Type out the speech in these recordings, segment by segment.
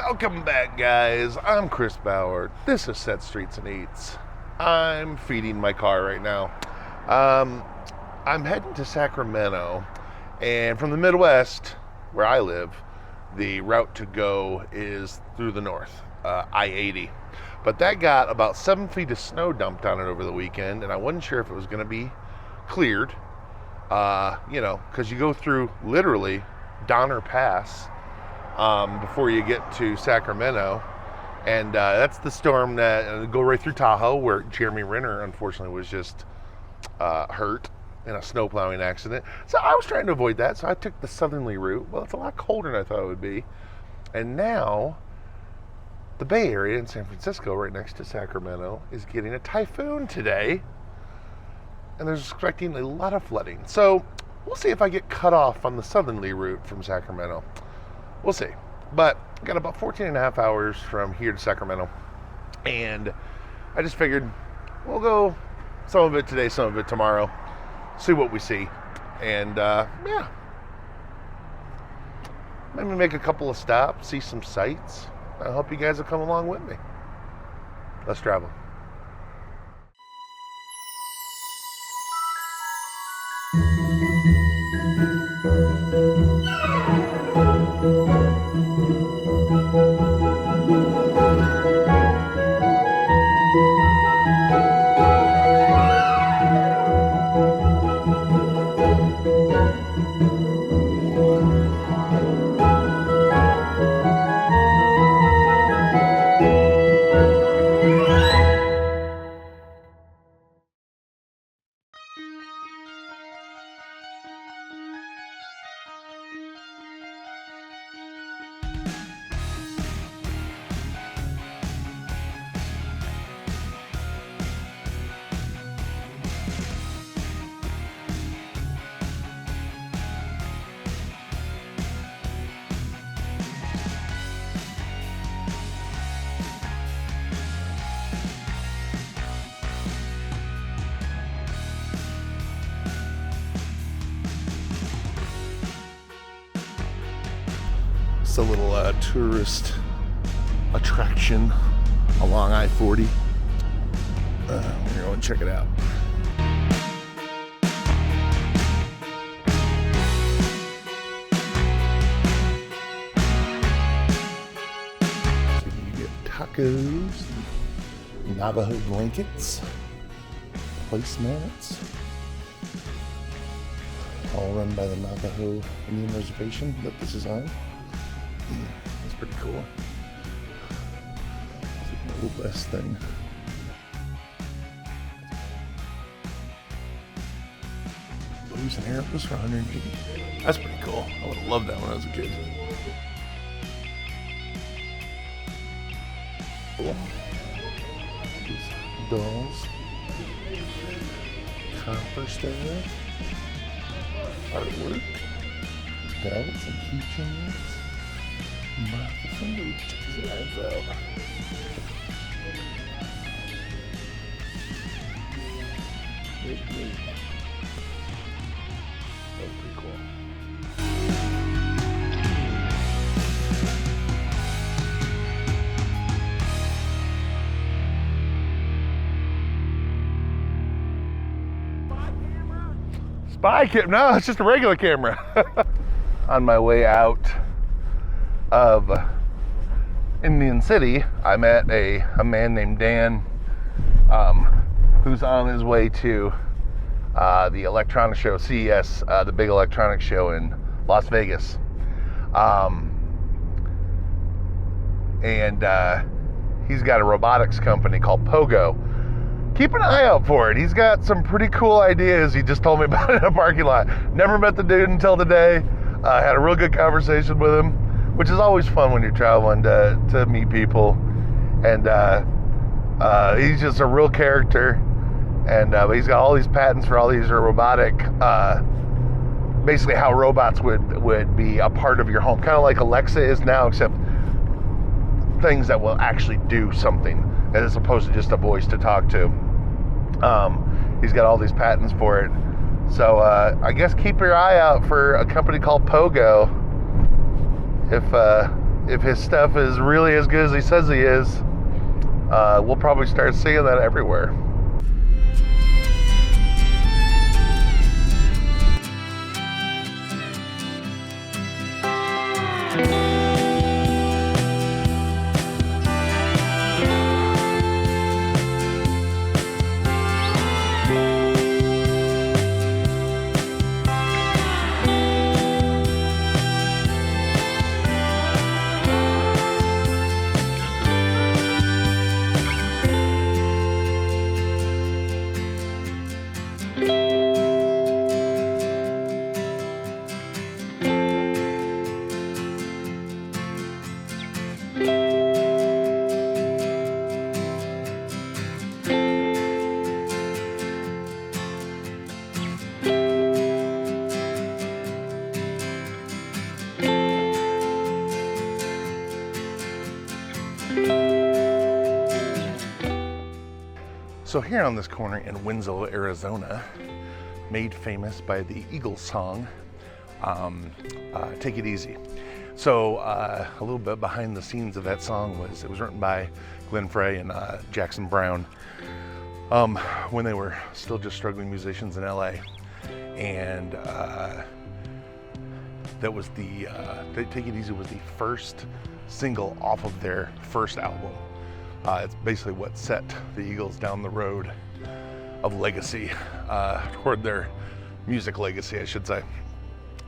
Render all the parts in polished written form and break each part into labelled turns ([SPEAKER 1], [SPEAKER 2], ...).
[SPEAKER 1] Welcome back, guys. I'm Chris Bauer. This is Set Streets and Eats. I'm feeding my car right now. I'm heading to Sacramento, and from the Midwest, where I live, the route to go is through the north, I-80. But that got about 7 feet of snow dumped on it over the weekend, and I wasn't sure if it was going to be cleared, because you go through literally Donner Pass before you get to Sacramento, and that's the storm that go right through Tahoe, where Jeremy Renner unfortunately was just hurt in a snow plowing accident. So I was trying to avoid that, so I took the southerly route. Well, it's a lot colder than I thought it would be, and now the Bay Area in San Francisco, right next to Sacramento, is getting a typhoon today, and they're expecting a lot of flooding. So we'll see if I get cut off on the southerly route from Sacramento. We'll see. But I got about 14 and a half hours from here to Sacramento, and I just figured we'll go some of it today, some of it tomorrow, see what we see, and maybe make a couple of stops, see some sights. I hope you guys will come along with me. Let's travel. It's a little tourist attraction along I-40. We're going to check it out. So you get tacos, Navajo blankets, placemats, all run by the Navajo Indian reservation that this is on. That's pretty cool. It's the cool best thing. Bows and arrows for 180. That's pretty cool. I would have loved that when I was a kid. Cool. These dolls. Copper stuff. Artwork. Belts and keychains. Somebody check these ads out. That's pretty cool. Spy camera? No, it's just a regular camera. On my way out of Indian City, I met a man named Dan, who's on his way to the electronics show, CES, the big electronics show in Las Vegas. And he's got a robotics company called Pogo. Keep an eye out for it. He's got some pretty cool ideas. He just told me about it in a parking lot. Never met the dude until today. Had a real good conversation with him, which is always fun when you're traveling to meet people. And he's just a real character. And he's got all these patents for all these robotic, basically how robots would be a part of your home. Kind of like Alexa is now, except things that will actually do something as opposed to just a voice to talk to. He's got all these patents for it. So I guess keep your eye out for a company called Pogo if if his stuff is really as good as he says he is, we'll probably start seeing that everywhere. So here on this corner in Winslow, Arizona, made famous by the Eagles song, Take It Easy. So a little bit behind the scenes of that song was, it was written by Glenn Frey and Jackson Browne when they were still just struggling musicians in LA. And that was the, Take It Easy was the first single off of their first album. It's basically what set the Eagles down the road of legacy, toward their music legacy, I should say.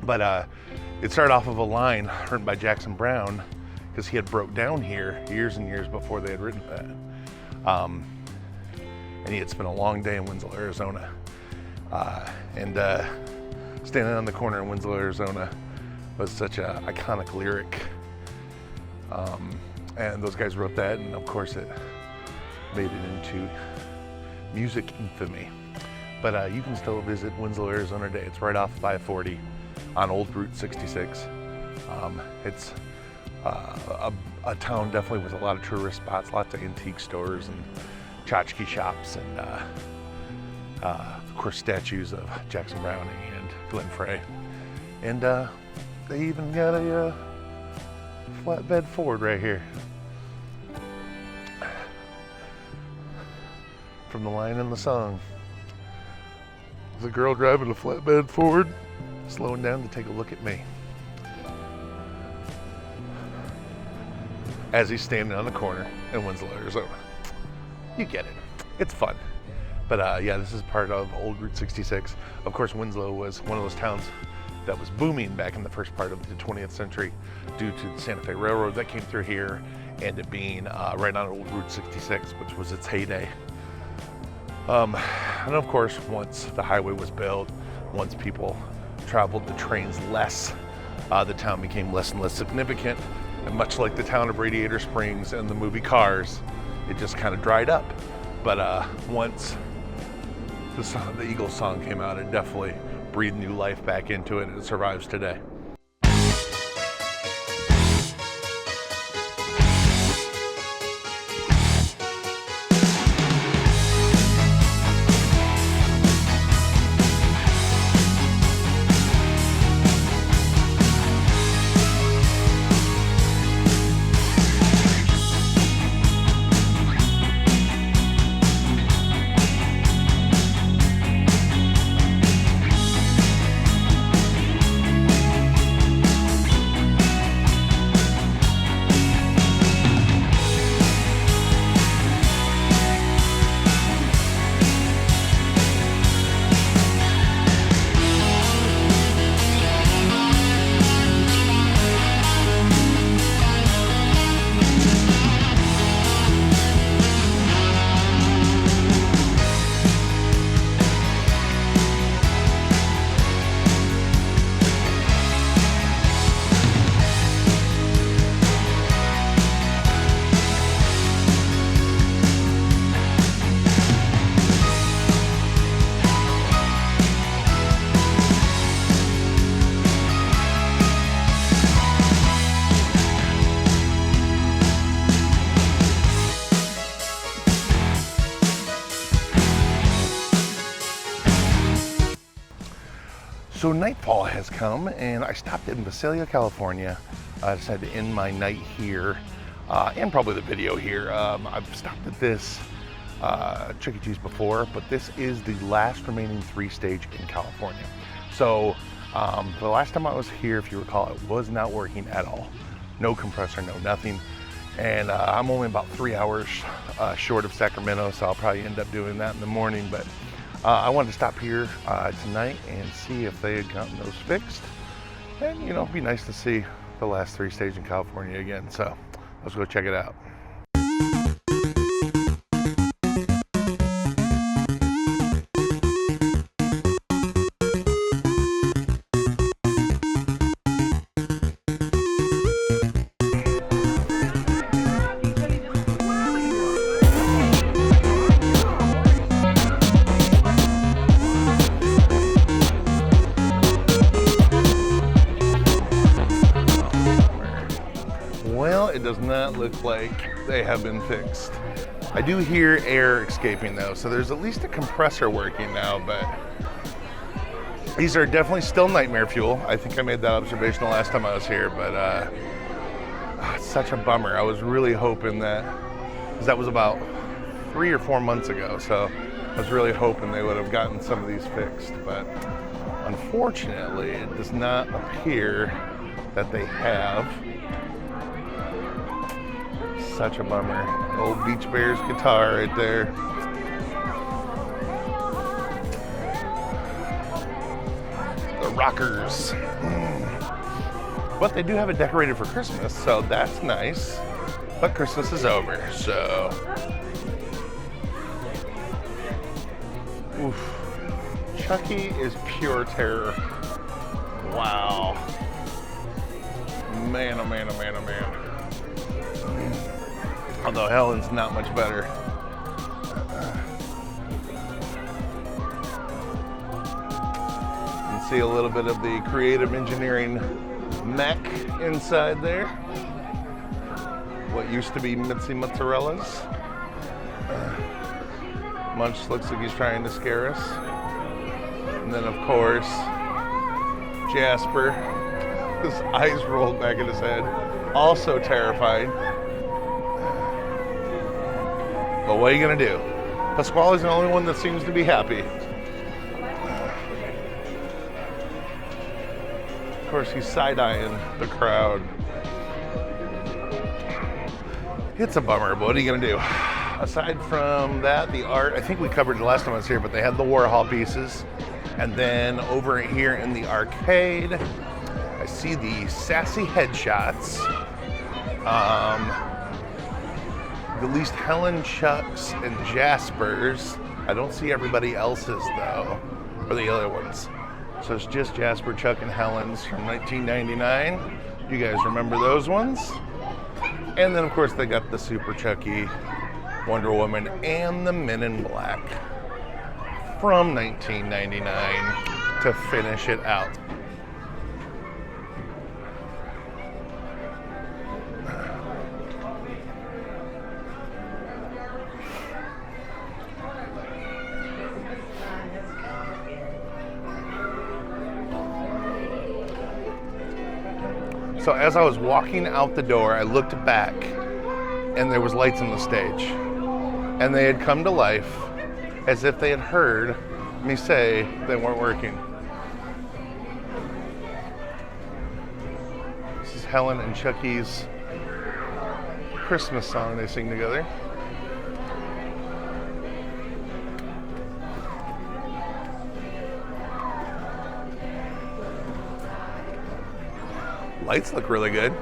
[SPEAKER 1] But it started off of a line written by Jackson Browne, because he had broke down here years and years before they had written that. And he had spent a long day in Winslow, Arizona. And standing on the corner in Winslow, Arizona was such an iconic lyric. And those guys wrote that, and of course it made it into music infamy. But you can still visit Winslow, Arizona today. It's right off 540 on Old Route 66. It's a town definitely with a lot of tourist spots, lots of antique stores and tchotchke shops, and of course statues of Jackson Browne and Glenn Frey. And they even got a flatbed Ford right here. From the line in the song. The girl driving a flatbed Ford, slowing down to take a look at me. As he's standing on the corner in Winslow, Arizona. You get it. It's fun. But yeah, this is part of Old Route 66. Of course, Winslow was one of those towns that was booming back in the first part of the 20th century due to the Santa Fe Railroad that came through here, and it being right on Old Route 66, which was its heyday. And of course, once the highway was built, once people traveled the trains less, the town became less and less significant. And much like the town of Radiator Springs and the movie Cars, it just kind of dried up. But once the Eagles song came out, it definitely breathed new life back into it, and it survives today. So nightfall has come, and I stopped in Visalia, California I decided to end my night here and probably the video here. I've stopped at this Chucky Cheese before, but this is the last remaining 3-stage in California. So the last time I was here, if you recall, it was not working at all. No compressor, no nothing. And I'm only about 3 hours short of Sacramento, so I'll probably end up doing that in the morning. But I wanted to stop here tonight and see if they had gotten those fixed. And, you know, it'd be nice to see the last 3-stage in California again. So let's go check it out. Well, it does not look like they have been fixed. I do hear air escaping though, so there's at least a compressor working now, but these are definitely still nightmare fuel. I think I made that observation the last time I was here, but it's such a bummer. I was really hoping because that was about 3 or 4 months ago, so I was really hoping they would have gotten some of these fixed, but unfortunately, it does not appear that they have. Such a bummer. Old Beach Bears guitar right there. The rockers. But they do have it decorated for Christmas, so that's nice. But Christmas is over, so. Oof. Chucky is pure terror. Wow. Man, oh man, oh man, oh man. Although Helen's not much better. You can see a little bit of the creative engineering mech inside there. What used to be Mitzi Mozzarella's. Munch looks like he's trying to scare us. And then of course, Jasper, his eyes rolled back in his head, also terrified. But what are you gonna do? Pasquale's the only one that seems to be happy. Of course, he's side-eyeing the crowd. It's a bummer, but what are you gonna do? Aside from that, the art, I think we covered it last time I was here, but they had the Warhol pieces. And then over here in the arcade, I see the sassy headshots. At least Helen, Chuck's, and Jasper's. I don't see everybody else's though, or the other ones. So it's just Jasper, Chuck, and Helen's from 1999. You guys remember those ones? And then of course they got the Super Chucky, Wonder Woman, and the Men in Black from 1999 to finish it out. So as I was walking out the door, I looked back and there was lights on the stage. And they had come to life as if they had heard me say they weren't working. This is Helen and Chucky's Christmas song they sing together. Lights look really good.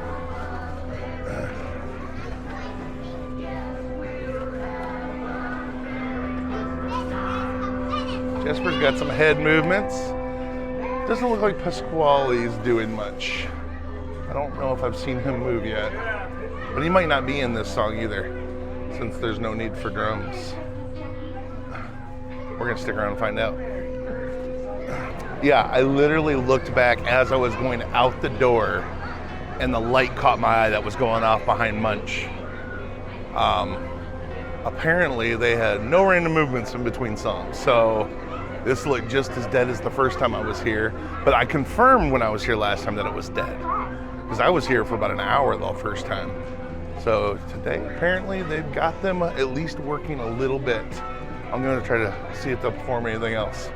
[SPEAKER 1] Jasper's got some head movements. Doesn't look like Pasquale's doing much. I don't know if I've seen him move yet. But he might not be in this song either, since there's no need for drums. We're gonna stick around and find out. Yeah, I literally looked back as I was going out the door and the light caught my eye that was going off behind Munch. Apparently they had no random movements in between songs, so this looked just as dead as the first time I was here, but I confirmed when I was here last time that it was dead. because I was here for about an hour the first time. So today, apparently, they've got them at least working a little bit. I'm going to try to see if they'll perform anything else.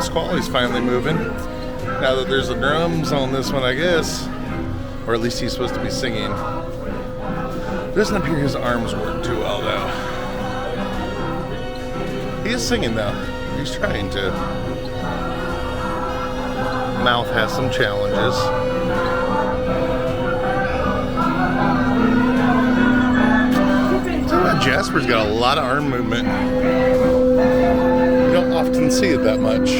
[SPEAKER 1] Squally's finally moving. Now that there's the drums on this one, I guess. Or at least he's supposed to be singing. Doesn't appear his arms work too well, though. He is singing, though. He's trying to. Mouth has some challenges. Jasper's got a lot of arm movement. You don't often see it that much.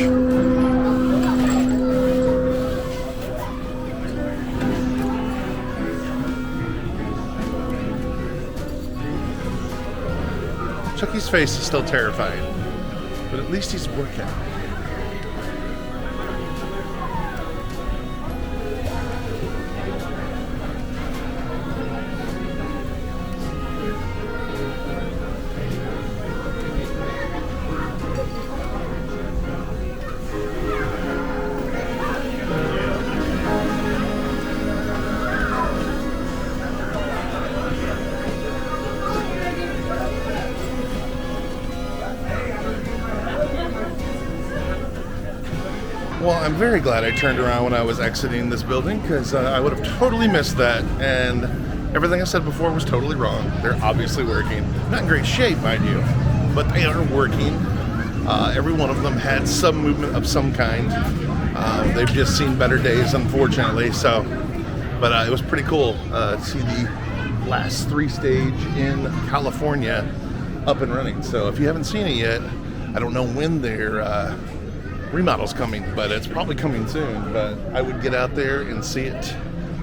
[SPEAKER 1] Chucky's face is still terrifying, but at least he's working. Well, I'm very glad I turned around when I was exiting this building, because I would have totally missed that, and everything I said before was totally wrong. They're obviously working. Not in great shape, mind you, but they are working. Every one of them had some movement of some kind. They've just seen better days, unfortunately, but it was pretty cool to see the last 3 stage in California up and running. So if you haven't seen it yet, I don't know when their remodel's coming, but it's probably coming soon. But I would get out there and see it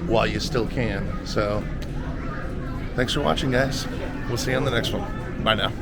[SPEAKER 1] while you still can. So thanks for watching, guys. We'll see you on the next one. Bye now.